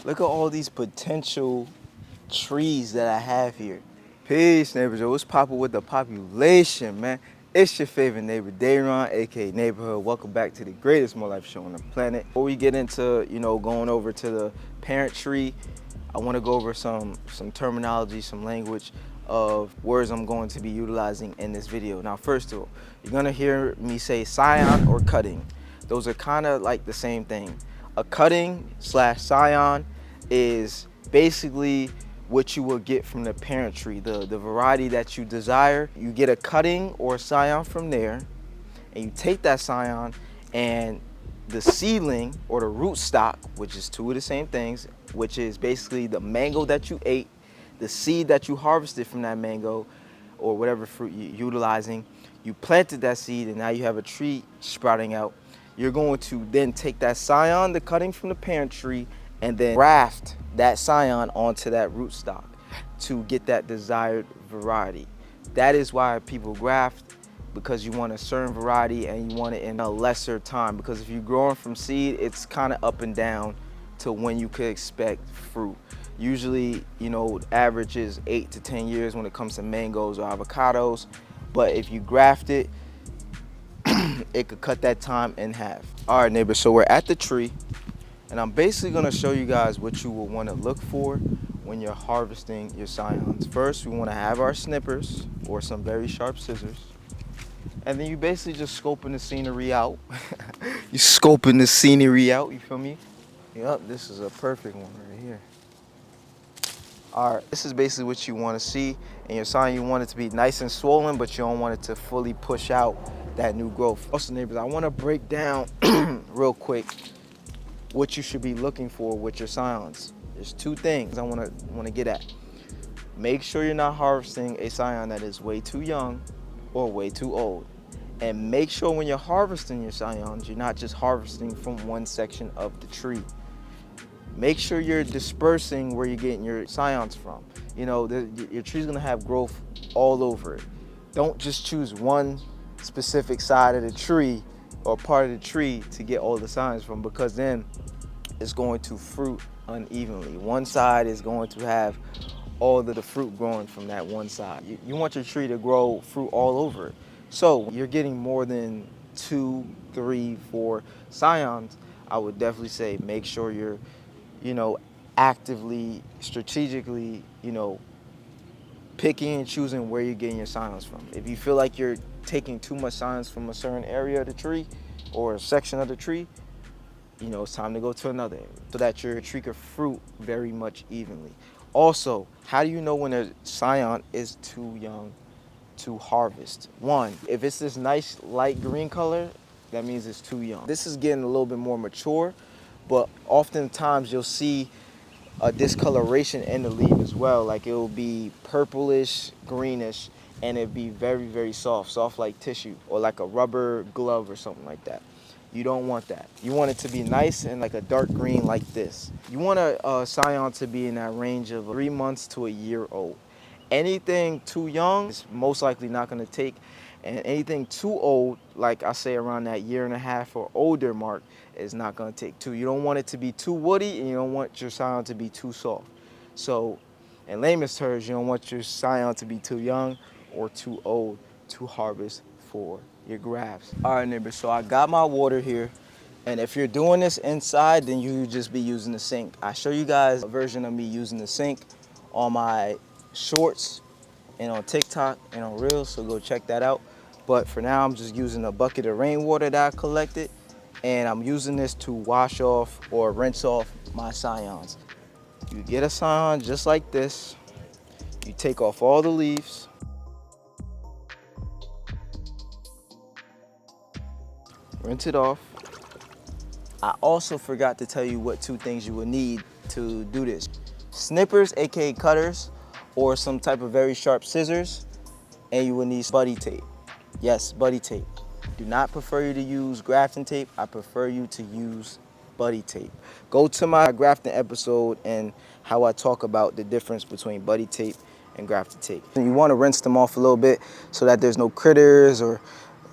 Look at all these potential trees that I have here. Peace, neighbors. Yo, what's poppin' with the population, man? It's your favorite neighbor, Dayron, aka Neighborhood. Welcome back to the greatest More Life show on the planet. Before we get into, going over to the parent tree, I want to go over some terminology, some language of words I'm going to be utilizing in this video. Now, first of all, you're gonna hear me say scion or cutting. Those are kind of like the same thing. A cutting slash scion is basically what you will get from the parent tree, the variety that you desire. You get a cutting or a scion from there, and you take that scion and the seedling or the root stock, which is two of the same things, which is basically the mango that you ate, the seed that you harvested from that mango or whatever fruit you're utilizing. You planted that seed and now you have a tree sprouting out. You're going to then take that scion, the cutting from the parent tree, and then graft that scion onto that root stock to get that desired variety. That is why people graft, because you want a certain variety and you want it in a lesser time. Because if you're growing from seed, it's kind of up and down to when you could expect fruit. Usually, average is 8 to 10 years when it comes to mangoes or avocados. But if you graft it, it could cut that time in half. All right, neighbors, so we're at the tree, and I'm basically gonna show you guys what you will wanna look for when you're harvesting your scions. First, we wanna have our snippers or some very sharp scissors. And then you basically just scoping the scenery out. You scoping the scenery out, you feel me? Yep, this is a perfect one right here. All right, this is basically what you want to see in your scion. You want it to be nice and swollen, but you don't want it to fully push out that new growth. Also, neighbors, I want to break down real quick what you should be looking for with your scions. There's two things I want to get at. Make sure you're not harvesting a scion that is way too young or way too old. And make sure when you're harvesting your scions, you're not just harvesting from one section of the tree. Make sure you're dispersing where you're getting your scions from. Your tree's gonna have growth all over it. Don't just choose one specific side of the tree or part of the tree to get all the scions from, because then it's going to fruit unevenly. One side is going to have all of the fruit growing from that one side. You want your tree to grow fruit all over it. So you're getting more than 2, 3, 4 scions. I would definitely say make sure you're actively, strategically, picking and choosing where you're getting your scions from. If you feel like you're taking too much scions from a certain area of the tree or a section of the tree, it's time to go to another area so that your tree can fruit very much evenly. Also, how do you know when a scion is too young to harvest? One, if it's this nice light green color, that means it's too young. This is getting a little bit more mature, but oftentimes you'll see a discoloration in the leaf as well. Like, it will be purplish, greenish, and it'd be very, very soft like tissue or like a rubber glove or something like that. You don't want that. You want it to be nice and like a dark green like this. You want a scion to be in that range of 3 months to a year old. Anything too young is most likely not gonna take, and anything too old, like I say around that 1.5 year or older mark, is not gonna take too. You don't want it to be too woody, and you don't want your scion to be too soft. So in layman's terms, you don't want your scion to be too young or too old to harvest for your grafts. All right, neighbors, so I got my water here. And if you're doing this inside, then you just be using the sink. I show you guys a version of me using the sink on my shorts and on TikTok and on Reels, so go check that out. But for now, I'm just using a bucket of rainwater that I collected, and I'm using this to wash off or rinse off my scions. You get a scion just like this. You take off all the leaves. Rinse it off. I also forgot to tell you what 2 things you will need to do this. Snippers, aka cutters, or some type of very sharp scissors, and you will need buddy tape. Yes, buddy tape. Do not prefer you to use grafting tape. I prefer you to use buddy tape. Go to my grafting episode and how I talk about the difference between buddy tape and grafted tape. And you want to rinse them off a little bit so that there's no critters or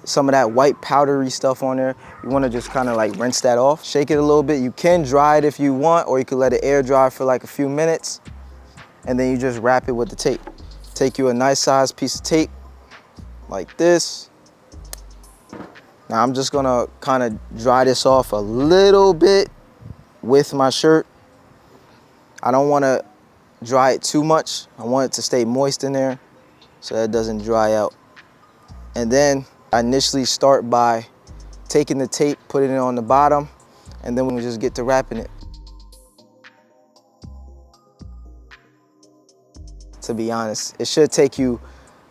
some of that white powdery stuff on there. You want to just kind of like rinse that off. Shake it a little bit. You can dry it if you want, or you could let it air dry for like a few minutes, and then you just wrap it with the tape. Take you a nice sized piece of tape like this. Now I'm just gonna kind of dry this off a little bit with my shirt. I don't want to dry it too much. I want it to stay moist in there so that it doesn't dry out. And then I initially start by taking the tape, putting it on the bottom, and then we just get to wrapping it. To be honest, it should take you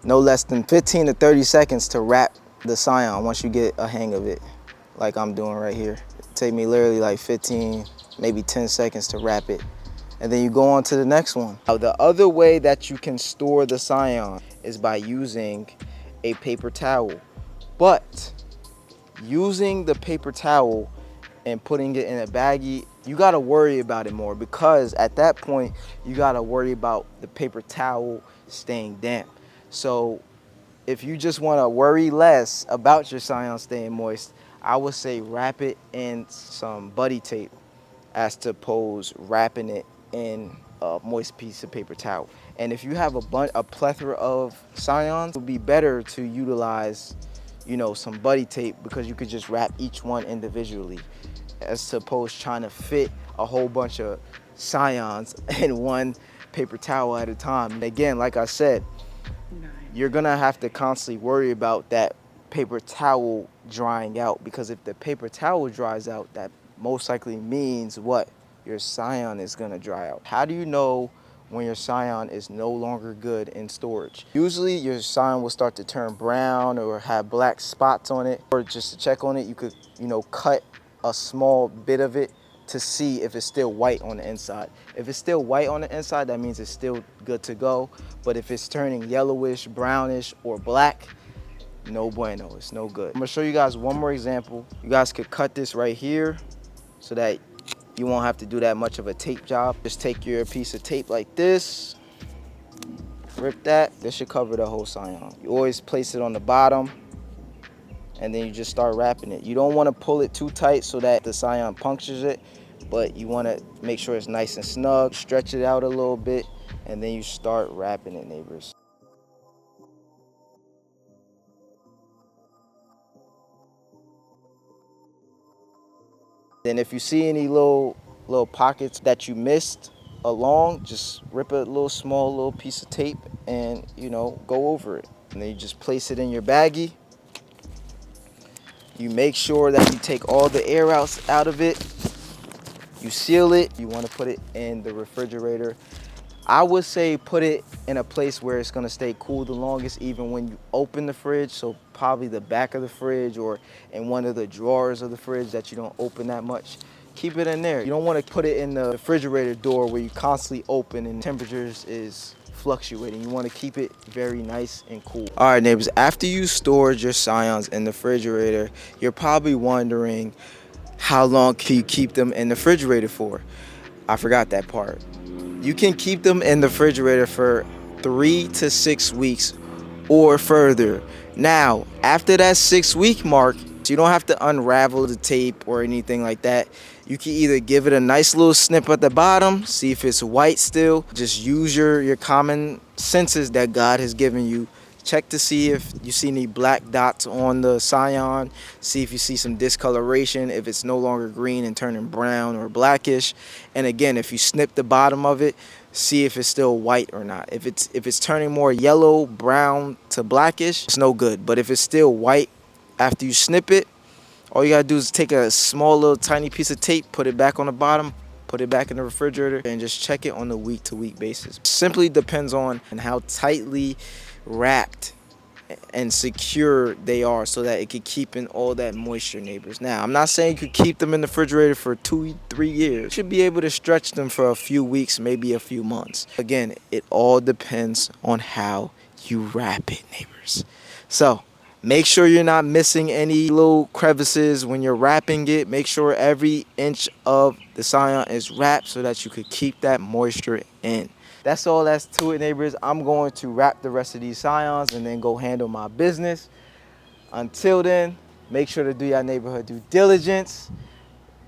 no less than 15 to 30 seconds to wrap the Scion once you get a hang of it, like I'm doing right here. It take me literally like 15, maybe 10 seconds to wrap it. And then you go on to the next one. Now, the other way that you can store the Scion is by using a paper towel. But using the paper towel and putting it in a baggie, you gotta worry about it more, because at that point, you gotta worry about the paper towel staying damp. So if you just wanna worry less about your Scion staying moist, I would say wrap it in some buddy tape as to oppose wrapping it in a moist piece of paper towel. And if you have a plethora of Scions, it would be better to utilize, you know, some buddy tape, because you could just wrap each one individually, as opposed trying to fit a whole bunch of Scions in one paper towel at a time. And again, like I said, you're gonna have to constantly worry about that paper towel drying out, because if the paper towel dries out, that most likely means what? Your Scion is gonna dry out. How do you know when your Scion is no longer good in storage? Usually your Scion will start to turn brown or have black spots on it. Or just to check on it, you could, you know, cut a small bit of it to see if it's still white on the inside. If it's still white on the inside, that means it's still good to go. But if it's turning yellowish, brownish, or black, no bueno, it's no good. I'm gonna show you guys one more example. You guys could cut this right here so that you won't have to do that much of a tape job. Just take your piece of tape like this, rip that. This should cover the whole Scion. You always place it on the bottom, and then you just start wrapping it. You don't want to pull it too tight so that the Scion punctures it, but you want to make sure it's nice and snug. Stretch it out a little bit, and then you start wrapping it, neighbors. Then if you see any little pockets that you missed along, just rip a small piece of tape and, you know, go over it. And then you just place it in your baggie. You make sure that you take all the air out of it. You seal it. You want to put it in the refrigerator. I would say put it in a place where it's gonna stay cool the longest, even when you open the fridge. So probably the back of the fridge or in one of the drawers of the fridge that you don't open that much. Keep it in there. You don't want to put it in the refrigerator door where you constantly open and temperatures is fluctuating. You want to keep it very nice and cool. All right, neighbors, after you stored your Scions in the refrigerator, you're probably wondering, how long can you keep them in the refrigerator for? I forgot that part. You can keep them in the refrigerator for 3 to 6 weeks or further. Now, after that 6-week mark, you don't have to unravel the tape or anything like that. You can either give it a nice little snip at the bottom, see if it's white still. Just use your common senses that God has given you. Check to see if you see any black dots on the Scion. See if you see some discoloration, if it's no longer green and turning brown or blackish. And again, if you snip the bottom of it, see if it's still white or not. If it's turning more yellow, brown to blackish, it's no good. But if it's still white after you snip it, all you gotta do is take a small little tiny piece of tape, put it back on the bottom, put it back in the refrigerator, and just check it on a week-to-week basis. Simply depends on how tightly wrapped and secure they are, so that it could keep in all that moisture, neighbors. Now, I'm not saying you could keep them in the refrigerator for 2-3 years. You should be able to stretch them for a few weeks, maybe a few months. Again, it all depends on how you wrap it, neighbors. So make sure you're not missing any little crevices when you're wrapping it. Make sure every inch of the Scion is wrapped so that you could keep that moisture in. That's all that's to it, neighbors. I'm going to wrap the rest of these Scions and then go handle my business. Until then, make sure to do your neighborhood due diligence.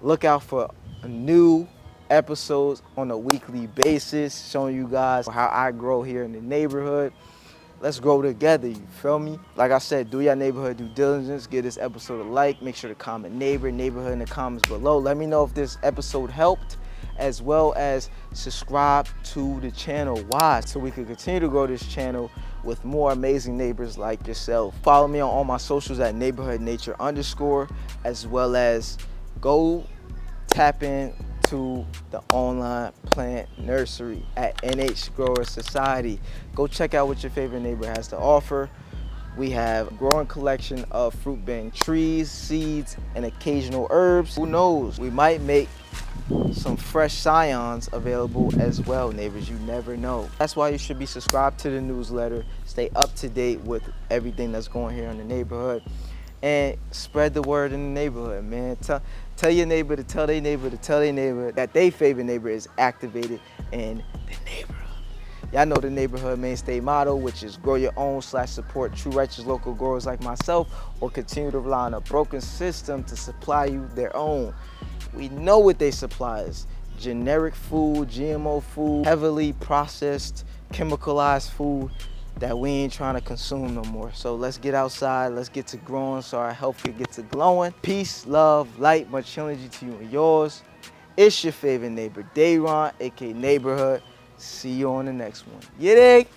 Look out for new episodes on a weekly basis, showing you guys how I grow here in the neighborhood. Let's grow together, you feel me? Like I said, do your neighborhood due diligence. Give this episode a like. Make sure to comment neighborhood in the comments below. Let me know if this episode helped, as well as subscribe to the channel. Why? So we can continue to grow this channel with more amazing neighbors like yourself. Follow me on all my socials at neighborhoodnature_, as well as go tap into the online plant nursery at NH Grower Society. Go check out what your favorite neighbor has to offer. We have a growing collection of fruit-bearing trees, seeds, and occasional herbs. Who knows? We might make some fresh Scions available as well, neighbors. You never know. That's why you should be subscribed to the newsletter. Stay up to date with everything that's going here in the neighborhood. And spread the word in the neighborhood, man. Tell your neighbor to tell their neighbor to tell their neighbor that their favorite neighbor is activated in the neighborhood. Y'all know the neighborhood mainstay motto, which is grow your own / support true righteous local growers like myself, or continue to rely on a broken system to supply you their own. We know what they supply is: generic food, GMO food, heavily processed, chemicalized food that we ain't trying to consume no more. So let's get outside, let's get to growing so our health can get to glowing. Peace, love, light, much energy to you and yours. It's your favorite neighbor, Dayron, aka Neighborhood. See you on the next one. You dig?